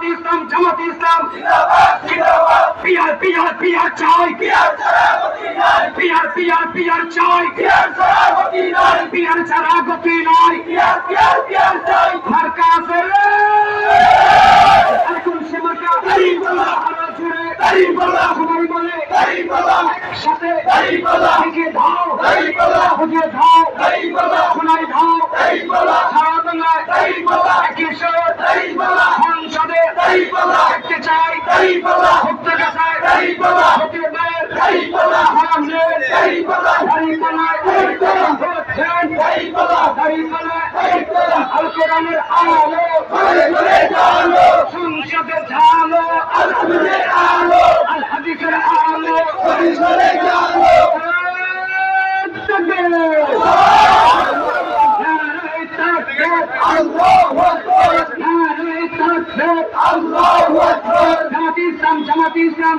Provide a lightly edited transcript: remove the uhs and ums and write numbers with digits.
ইসলাম peer চাই peer চাই peer ছাড়া গতি নাই মার্কা আছে এখন সে মার্কা জুড়ে সবাই বলে একসাথে এগিয়ে ধাও বুঝিয়ে ধাও সোনাই ধাও সারা বাংলায় একই সুর সংসদে দেখতে চাই ভক্ত কাছায় হতিবের আল কোরআনের আলো সংসদের ঝালো আল হাদিসের আলো জামাত ইসলাম